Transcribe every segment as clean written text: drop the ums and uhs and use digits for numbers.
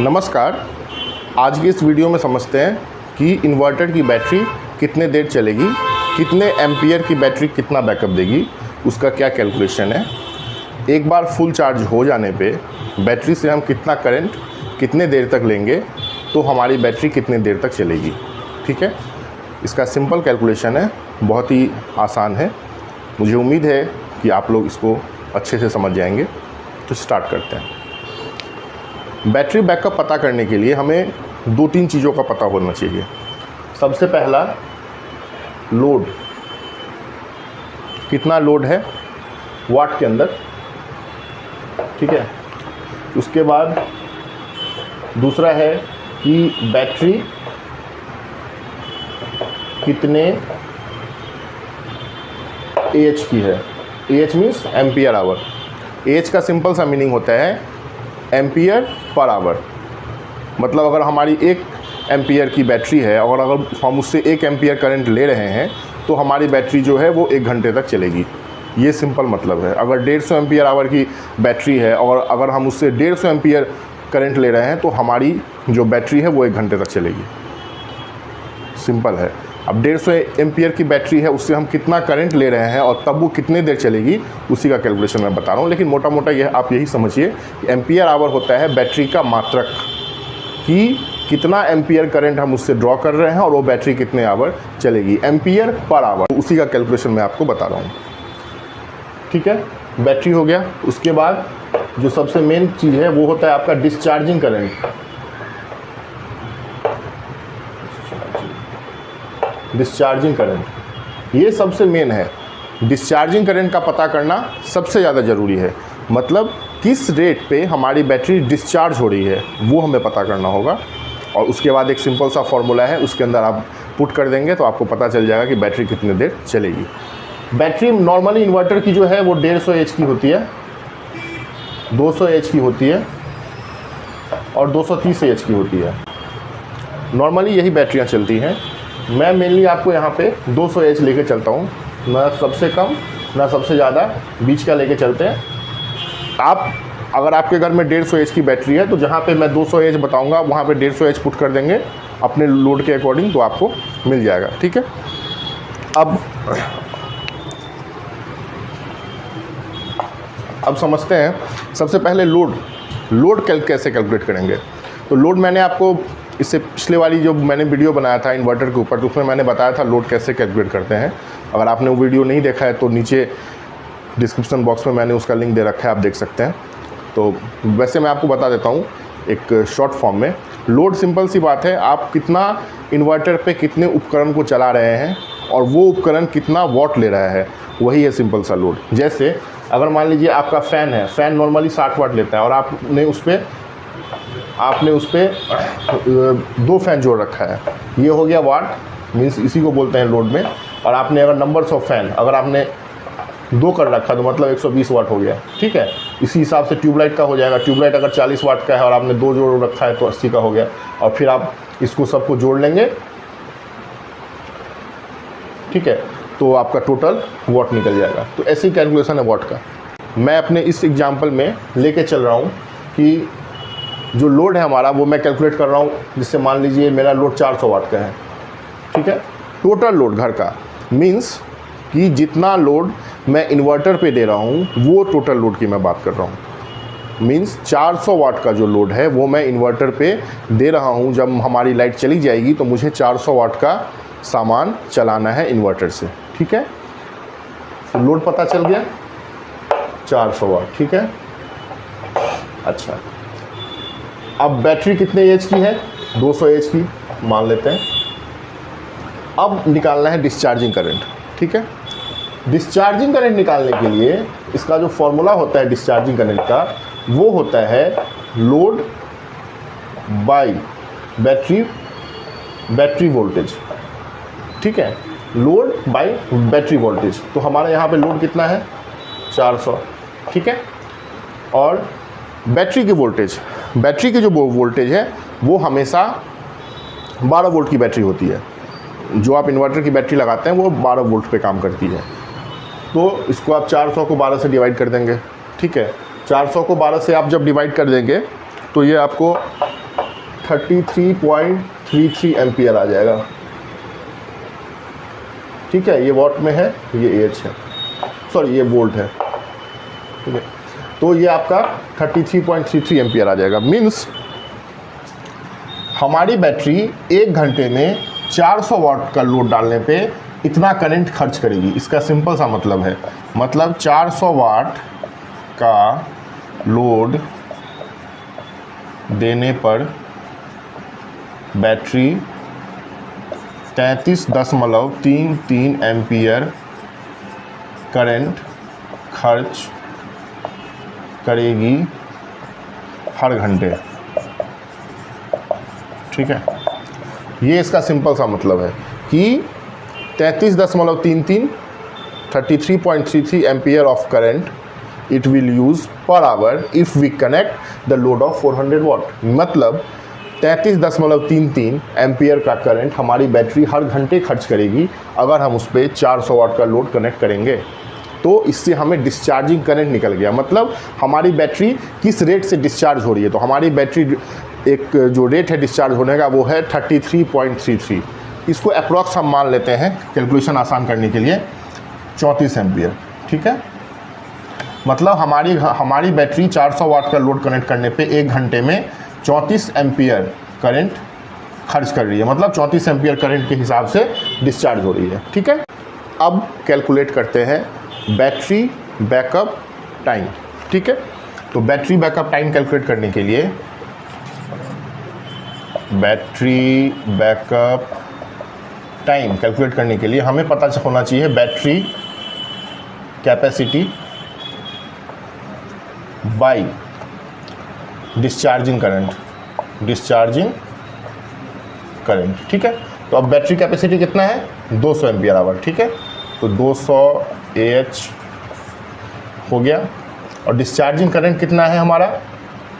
नमस्कार। आज की इस वीडियो में समझते हैं कि इन्वर्टर की बैटरी कितने देर चलेगी, कितने एम्पियर की बैटरी कितना बैकअप देगी, उसका क्या कैलकुलेशन है। एक बार फुल चार्ज हो जाने पे बैटरी से हम कितना करंट कितने देर तक लेंगे तो हमारी बैटरी कितने देर तक चलेगी। ठीक है, इसका सिंपल कैलकुलेशन है, बहुत ही आसान है। मुझे उम्मीद है कि आप लोग इसको अच्छे से समझ जाएंगे। तो स्टार्ट करते हैं। बैटरी बैकअप पता करने के लिए हमें 2-3 चीज़ों का पता होना चाहिए। सबसे पहला, लोड, कितना लोड है वाट के अंदर। ठीक है, उसके बाद दूसरा है कि बैटरी कितने एच की है। H means ampere hour. H का सिंपल सा मीनिंग होता है एम्पियर पर आवर। मतलब अगर हमारी 1 एम्पियर की बैटरी है और अगर हम उससे 1 एम्पियर करंट ले रहे हैं तो हमारी बैटरी जो है वो 1 घंटे तक चलेगी। ये सिंपल मतलब है। अगर 150 एम्पियर आवर की बैटरी है और अगर हम उससे 150 एम्पियर करंट ले रहे हैं तो हमारी जो बैटरी है वो 1 घंटे तक चलेगी। सिंपल है। अब 150 एम्पियर की बैटरी है, उससे हम कितना करंट ले रहे हैं और तब वो कितने देर चलेगी, उसी का कैलकुलेशन मैं बता रहा हूँ। लेकिन मोटा मोटा यह आप यही समझिए कि एम्पियर आवर होता है बैटरी का मात्रक, कि कितना एम्पियर करंट हम उससे ड्रॉ कर रहे हैं और वो बैटरी कितने आवर चलेगी। एम्पियर पर आवर, उसी का कैलकुलेशन मैं आपको बता रहा हूँ। ठीक है, बैटरी हो गया। उसके बाद जो सबसे मेन चीज़ है वो होता है आपका डिस्चार्जिंग करंट। डिस्चार्जिंग करंट ये सबसे मेन है। डिस्चार्जिंग करंट का पता करना सबसे ज़्यादा ज़रूरी है। मतलब किस रेट पे हमारी बैटरी डिस्चार्ज हो रही है वो हमें पता करना होगा। और उसके बाद एक सिंपल सा फॉर्मूला है, उसके अंदर आप पुट कर देंगे तो आपको पता चल जाएगा कि बैटरी कितनी देर चलेगी। बैटरी नॉर्मली इन्वर्टर की जो है वो 150 एच की होती है, 200 एच की होती है और 230 एच की होती है। नॉर्मली यही बैटरियाँ चलती हैं। मैं मेनली आपको यहाँ पे 200 एच लेके चलता हूँ, ना सबसे कम ना सबसे ज़्यादा, बीच का लेके चलते हैं। आप अगर आपके घर में 150 एच की बैटरी है तो जहाँ पे मैं 200 एच बताऊँगा वहाँ पे 150 एच पुट कर देंगे अपने लोड के अकॉर्डिंग, तो आपको मिल जाएगा। ठीक है, अब समझते हैं। सबसे पहले लोड कैसे कैलकुलेट करेंगे। तो लोड मैंने आपको इससे पिछले वाली जो मैंने वीडियो बनाया था इन्वर्टर के ऊपर, तो उसमें मैंने बताया था लोड कैसे कैलकुलेट करते हैं। अगर आपने वो वीडियो नहीं देखा है तो नीचे डिस्क्रिप्शन बॉक्स में मैंने उसका लिंक दे रखा है, आप देख सकते हैं। तो वैसे मैं आपको बता देता हूँ एक शॉर्ट फॉर्म में। लोड सिंपल सी बात है, आप कितना इन्वर्टर पे कितने उपकरण को चला रहे हैं और वो उपकरण कितना वॉट ले रहा है, वही है सिंपल सा लोड। जैसे अगर मान लीजिए आपका फ़ैन है, फ़ैन नॉर्मली 60 वाट लेता है और आपने उस पर 2 फैन जोड़ रखा है, ये हो गया वाट, मीन्स इसी को बोलते हैं लोड में। और आपने अगर नंबर्स ऑफ फैन अगर आपने 2 कर रखा तो मतलब 120 वाट हो गया। ठीक है, इसी हिसाब से ट्यूबलाइट का हो जाएगा। ट्यूबलाइट अगर 40 वाट का है और आपने 2 जोड़ रखा है तो 80 का हो गया। और फिर आप इसको सबको जोड़ लेंगे, ठीक है, तो आपका टोटल वाट निकल जाएगा। तो ऐसी कैलकुलेशन है वाट का। मैं अपने इस एग्जाम्पल में लेके चल रहा हूँ कि जो लोड है हमारा वो मैं कैलकुलेट कर रहा हूँ, जिससे मान लीजिए मेरा लोड 400 वाट का है। ठीक है, टोटल लोड घर का, मीन्स कि जितना लोड मैं इन्वर्टर पे दे रहा हूँ वो टोटल लोड की मैं बात कर रहा हूँ। मीन्स 400 वाट का जो लोड है वो मैं इन्वर्टर पे दे रहा हूँ। जब हमारी लाइट चली जाएगी तो मुझे 400 वाट का सामान चलाना है इन्वर्टर से। ठीक है, लोड पता चल गया 400 वाट। ठीक है, अच्छा, अब बैटरी कितने एच की है, 200 एच की मान लेते हैं। अब निकालना है डिस्चार्जिंग करंट। ठीक है, डिस्चार्जिंग करंट निकालने के लिए इसका जो फॉर्मूला होता है डिस्चार्जिंग करंट का, वो होता है लोड बाई बैटरी वोल्टेज। ठीक है, लोड बाई बैटरी वोल्टेज। तो हमारा यहाँ पे लोड कितना है, 400। ठीक है, और बैटरी की वोल्टेज, बैटरी की जो वोल्टेज है वो हमेशा 12 वोल्ट की बैटरी होती है। जो आप इन्वर्टर की बैटरी लगाते हैं वो 12 वोल्ट पे काम करती है। तो इसको आप 400 को 12 से डिवाइड कर देंगे। ठीक है, 400 को 12 से आप जब डिवाइड कर देंगे तो ये आपको 33.33 एम्पियर आ जाएगा। ठीक है, ये वॉट में है, ये एच है, सॉरी ये वोल्ट है। ठीक है, तो ये आपका 33.33 एम्पियर आ जाएगा। मीन्स हमारी बैटरी 1 घंटे में 400 वाट का लोड डालने पे इतना करंट खर्च करेगी। इसका सिंपल सा मतलब है, मतलब 400 वाट का लोड देने पर बैटरी 33.33 एम्पियर करंट खर्च करेगी हर घंटे। ठीक है, ये इसका सिंपल सा मतलब है कि 33.33 ampere of current it will use per hour if we connect the load of 400 watt. मतलब 33.33 एम्पियर का करंट हमारी बैटरी हर घंटे खर्च करेगी अगर हम उस पर 400 वाट का लोड कनेक्ट करेंगे। तो इससे हमें डिस्चार्जिंग करंट निकल गया, मतलब हमारी बैटरी किस रेट से डिस्चार्ज हो रही है। तो हमारी बैटरी एक जो रेट है डिस्चार्ज होने का वो है 33.33। इसको अप्रॉक्स हम मान लेते हैं कैलकुलेशन आसान करने के लिए 34 एम्पियर। ठीक है, मतलब हमारी बैटरी 400 वाट का लोड कनेक्ट करने पे 1 घंटे में 34 एम्पियर करंट खर्च कर रही है, मतलब 34 एम्पियर करंट के हिसाब से डिस्चार्ज हो रही है। ठीक है, अब कैलकुलेट करते हैं बैटरी बैकअप टाइम। ठीक है, तो बैटरी बैकअप टाइम कैलकुलेट करने के लिए हमें पता होना चाहिए battery capacity by discharging current. ठीक है, तो अब बैटरी कैपेसिटी कितना है, 200 एम्पियर आवर। ठीक है, तो 200 AH हो गया, और डिस्चार्जिंग करंट कितना है हमारा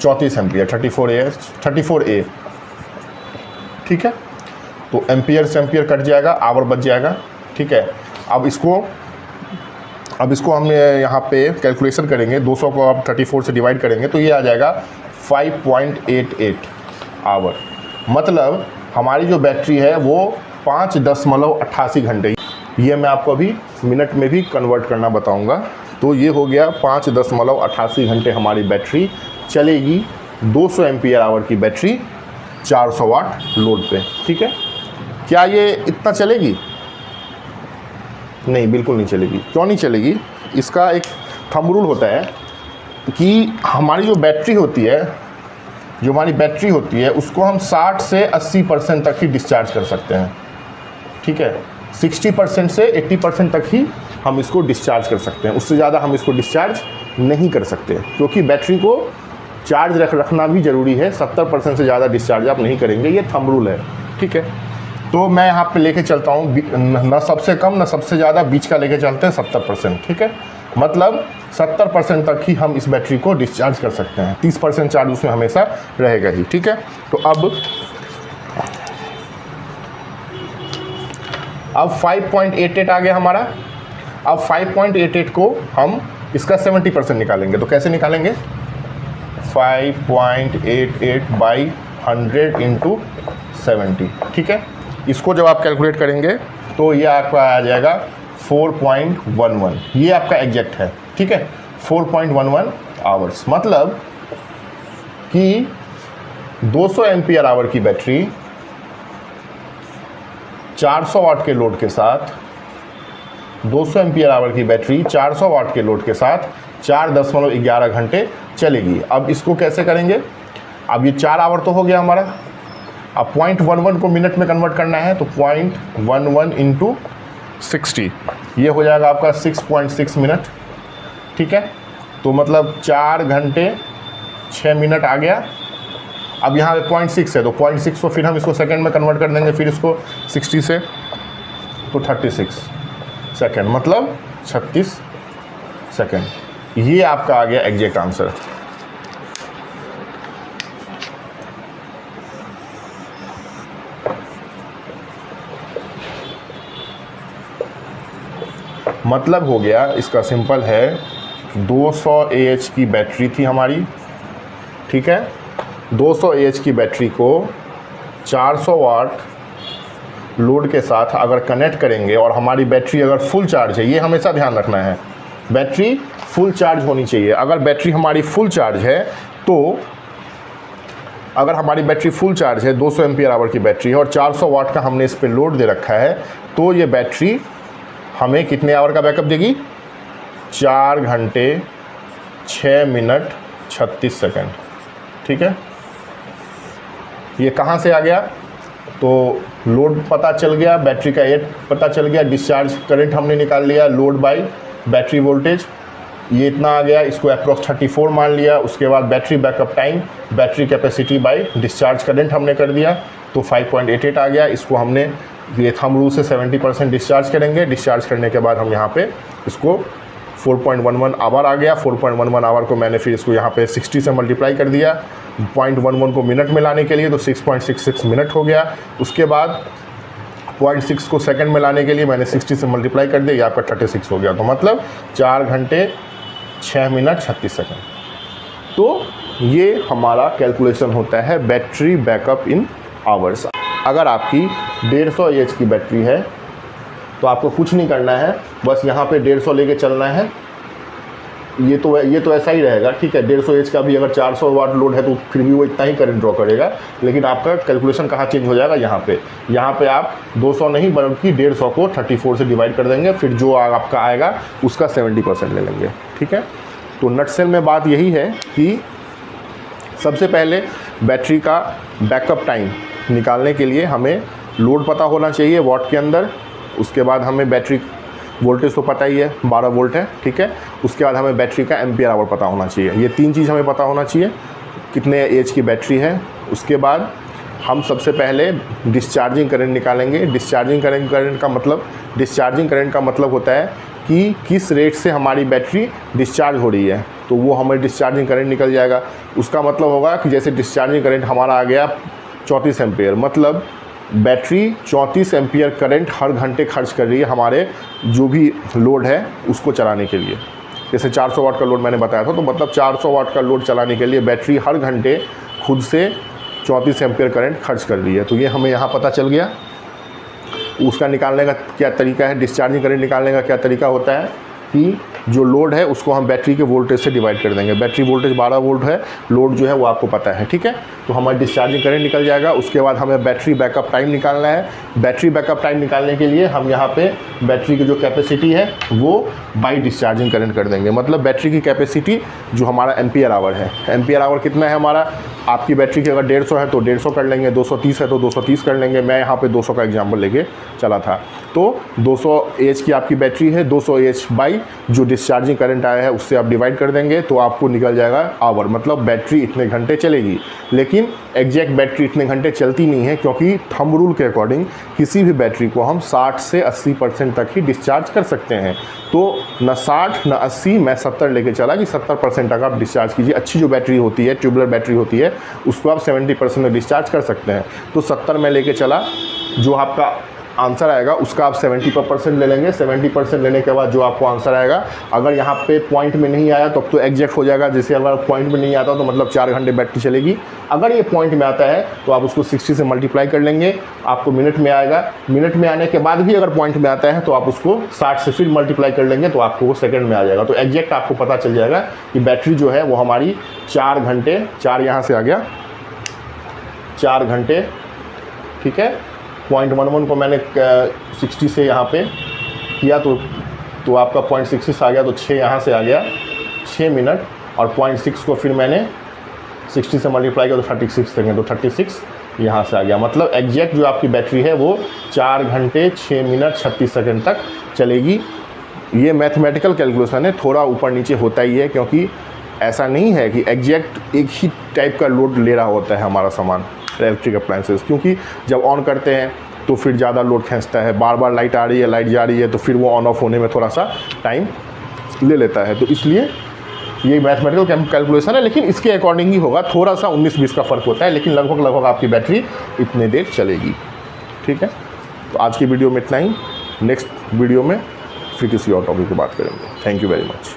34 एम्पियर, 34 A। ठीक है, तो एम्पियर से एम्पियर कट जाएगा, आवर बच जाएगा। ठीक है, अब इसको हम यहाँ पे कैलकुलेशन करेंगे, 200 को आप 34 से डिवाइड करेंगे तो ये आ जाएगा 5.88 आवर। मतलब हमारी जो बैटरी है वो 5.88 घंटे, ये मैं आपको अभी मिनट में भी कन्वर्ट करना बताऊंगा। तो ये हो गया 5.88 घंटे हमारी बैटरी चलेगी 200 एम्पियर आवर की बैटरी 400 वाट लोड पे। ठीक है, क्या ये इतना चलेगी? नहीं, बिल्कुल नहीं चलेगी। क्यों नहीं चलेगी? इसका एक थंब रूल होता है कि हमारी जो बैटरी होती है उसको हम 60 से 80% तक ही डिस्चार्ज कर सकते हैं। ठीक है, 60% से 80% तक ही हम इसको डिस्चार्ज कर सकते हैं, उससे ज़्यादा हम इसको डिस्चार्ज नहीं कर सकते, क्योंकि बैटरी को चार्ज रखना भी ज़रूरी है। 70% से ज़्यादा डिस्चार्ज आप नहीं करेंगे, ये थंब रूल है। ठीक है, तो मैं यहाँ पे लेके चलता हूँ न सबसे कम न सबसे ज़्यादा, बीच का लेके चलते हैं 70%। ठीक है, मतलब 70% तक ही हम इस बैटरी को डिस्चार्ज कर सकते हैं, 30% चार्ज उसमें हमेशा रहेगा ही। ठीक है, तो अब 5.88 आ गया हमारा। अब 5.88 को हम इसका 70% निकालेंगे। तो कैसे निकालेंगे? 5.88 बाई 100 इंटू 70। ठीक है, इसको जब आप कैलकुलेट करेंगे तो ये आपका आ जाएगा 4.11। ये आपका एग्जैक्ट है। ठीक है, 4.11 आवर्स, मतलब कि 200 एम्पियर आवर की बैटरी 400 वाट के लोड के साथ 200 एम्पियर आवर की बैटरी 400 वाट के लोड के साथ 4.11 घंटे चलेगी। अब इसको कैसे करेंगे? अब ये 4 आवर तो हो गया हमारा, अब 0.11 को मिनट में कन्वर्ट करना है, तो 0.11 इंटू 60, ये हो जाएगा आपका 6.6 मिनट। ठीक है, तो मतलब 4 घंटे 6 मिनट आ गया। अब यहाँ पे 0.6 है, तो 0.6 को फिर हम इसको सेकंड में कन्वर्ट कर देंगे, फिर इसको 60 से, तो 36 सेकंड, मतलब 36 सेकंड। ये आपका आ गया एग्जैक्ट आंसर। मतलब हो गया, इसका सिंपल है, 200 AH की बैटरी थी हमारी। ठीक है, 200 AH की बैटरी को 400 वाट लोड के साथ अगर कनेक्ट करेंगे और हमारी बैटरी अगर फुल चार्ज है, ये हमेशा ध्यान रखना है, बैटरी फुल चार्ज होनी चाहिए। अगर बैटरी हमारी फुल चार्ज है तो अगर हमारी बैटरी फुल चार्ज है, 200 एम्पियर आवर की बैटरी है और 400 वाट का हमने इस पर लोड दे रखा है, तो ये बैटरी हमें कितने आवर का बैकअप देगी? 4 घंटे 6 मिनट 36 सेकंड। ठीक है, ये कहाँ से आ गया? तो लोड पता चल गया, बैटरी का एट पता चल गया, डिस्चार्ज करंट हमने निकाल लिया, लोड बाई बैटरी वोल्टेज ये इतना आ गया, इसको अप्रॉक्स 34 मान लिया। उसके बाद battery backup time, battery capacity by discharge current हमने कर दिया, तो 5.88 आ गया। इसको हमने ये थंब रूल से 70% डिस्चार्ज करेंगे। डिस्चार्ज करने के बाद हम यहाँ पे इसको 4.11 आवर आ गया। 4.11 आवर को मैंने फिर इसको यहाँ पे 60 से मल्टीप्लाई कर दिया, 0.11 को मिनट में लाने के लिए, तो 6.66 मिनट हो गया। उसके बाद 0.6 को सेकंड में लाने के लिए मैंने 60 से मल्टीप्लाई कर दिया, यहाँ पर 36 हो गया। तो मतलब 4 घंटे 6 मिनट 36 सेकंड। तो ये हमारा कैलकुलेशन होता है बैटरी बैकअप इन आवर्स। अगर आपकी 150 AH की बैटरी है तो आपको कुछ नहीं करना है, बस यहाँ पे 150 लेके चलना है। ये तो ऐसा ही रहेगा, ठीक है। 150 AH का भी अगर 400 वाट लोड है तो फिर भी वो इतना ही करंट ड्रॉ करेगा, लेकिन आपका कैलकुलेशन कहाँ चेंज हो जाएगा? यहाँ पे आप 200 नहीं बल्कि 150 को 34 से डिवाइड कर देंगे, फिर जो आपका आएगा उसका 70% ले लेंगे। ठीक है, तो नटसेल में बात यही है कि सबसे पहले बैटरी का बैकअप टाइम निकालने के लिए हमें लोड पता होना चाहिए वॉट के अंदर। उसके बाद हमें बैटरी वोल्टेज तो पता ही है, 12 वोल्ट है, ठीक है। उसके बाद हमें बैटरी का एम्पियर आवर पता होना चाहिए। ये 3 चीज़ हमें पता होना चाहिए, कितने एज की बैटरी है। उसके बाद हम सबसे पहले डिस्चार्जिंग करंट निकालेंगे। डिस्चार्जिंग करंट का मतलब होता है कि किस रेट से हमारी बैटरी डिस्चार्ज हो रही है, तो वो हमें डिस्चार्जिंग करंट निकल जाएगा। उसका मतलब होगा कि जैसे डिस्चार्जिंग करंट हमारा आ गया 34 एम्पियर, मतलब बैटरी 34 एम्पियर करंट हर घंटे खर्च कर रही है हमारे जो भी लोड है उसको चलाने के लिए। जैसे 400 वाट का लोड मैंने बताया था, तो मतलब 400 वाट का लोड चलाने के लिए बैटरी हर घंटे खुद से 34 एम्पियर करंट खर्च कर रही है। तो ये हमें यहाँ पता चल गया। उसका निकालने का क्या तरीका है, डिस्चार्जिंग करंट निकालने का क्या तरीका होता है कि जो लोड है उसको हम बैटरी के वोल्टेज से डिवाइड कर देंगे। बैटरी वोल्टेज 12 वोल्ट है, लोड जो है वो आपको पता है, ठीक है। तो हमारा डिस्चार्जिंग करंट निकल जाएगा। उसके बाद हमें बैटरी बैकअप टाइम निकालना है। बैटरी बैकअप टाइम निकालने के लिए हम यहाँ पे बैटरी की जो कैपेसिटी है वो बाई डिस्चार्जिंग करंट कर देंगे। मतलब बैटरी की कैपेसिटी जो हमारा एम्पियर आवर है, एम्पियर आवर कितना है हमारा, आपकी बैटरी की अगर 150 है तो 150 कर लेंगे, 230 है तो 230 कर लेंगे। मैं यहाँ पे 200 का एग्जांपल लेके चला था। तो 200 AH की आपकी बैटरी है, 200 AH बाई जो डिस्चार्जिंग करंट आया है उससे आप डिवाइड कर देंगे, तो आपको निकल जाएगा आवर, मतलब बैटरी इतने घंटे चलेगी। लेकिन एग्जैक्ट बैटरी इतने घंटे चलती नहीं है, क्योंकि थंब रूल के अकॉर्डिंग किसी भी बैटरी को हम 60 से 80% तक ही डिस्चार्ज कर सकते हैं। तो न 60 न 80, मैं 70 लेके चला कि 70% तक आप डिस्चार्ज कीजिए। अच्छी जो बैटरी होती है, ट्यूबुलर बैटरी होती है, उसको आप 70% में डिस्चार्ज कर सकते हैं। तो 70 में लेके चला, जो आपका आंसर आएगा उसका आप 70% ले लेंगे। 70% लेने के बाद जो आपको आंसर आएगा, अगर यहाँ पे पॉइंट में नहीं आया तब तो एग्जैक्ट हो जाएगा। जैसे अगर पॉइंट में नहीं आता तो मतलब 4 घंटे बैटरी चलेगी। अगर ये पॉइंट में आता है तो आप उसको 60 से मल्टीप्लाई कर लेंगे, आपको मिनट में आएगा। मिनट में आने के बाद भी अगर पॉइंट में आता है तो आप उसको 60 से फिर मल्टीप्लाई कर लेंगे, तो आपको वो सेकंड में आ जाएगा। तो एग्जैक्ट आपको पता चल जाएगा कि बैटरी जो है वो हमारी 4 घंटे, 4 यहाँ से आ गया, 4 घंटे, ठीक है। 0.11 को मैंने 60 से यहाँ पे किया तो आपका 0.66 आ गया, तो 6 यहाँ से आ गया, 6 मिनट। और 0.6 को फिर मैंने 60 से मल्टीप्लाई किया तो 36 सेकेंड, तो 36 यहाँ से आ गया। मतलब एग्जैक्ट जो आपकी बैटरी है वो 4 घंटे 6 मिनट 36 सेकेंड तक चलेगी। ये मैथमेटिकल कैलकुलेशन है, थोड़ा ऊपर नीचे होता ही है, क्योंकि ऐसा नहीं है कि एग्जैक्ट एक ही टाइप का लोड ले रहा होता है हमारा सामान इलेक्ट्रिक अप्लायंसेस। क्योंकि जब ऑन करते हैं तो फिर ज़्यादा लोड खींचता है, बार बार लाइट आ रही है, लाइट जा रही है, तो फिर वो ऑन ऑफ होने में थोड़ा सा टाइम ले लेता है। तो इसलिए ये मैथमेटिकल कैलकुलेशन है, लेकिन इसके अकॉर्डिंग ही होगा। थोड़ा सा 19-20 का फ़र्क होता है, लेकिन लगभग आपकी बैटरी इतने देर चलेगी, ठीक है। तो आज की वीडियो में इतना ही। नेक्स्ट वीडियो में फिर किसी और टॉपिक की बात करेंगे। Thank you very much.